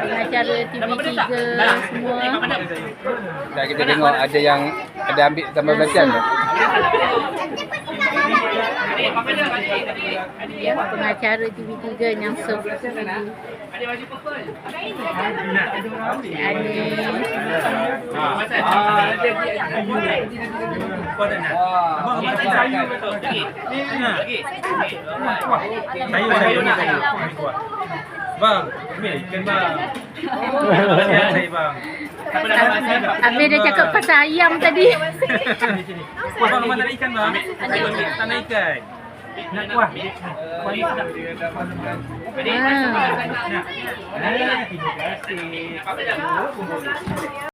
pengacara TV3 semua. Dan kita tengok ada yang ada ambil sambal belacan ke? Pengacara TV3 yang serve. Bang, ambil ikan bang. Bang. Habis dia cakap pasal ayam tadi. Bang, mana ada ikan bang? Tak nak ikan. Nak kuah. Terima kasih.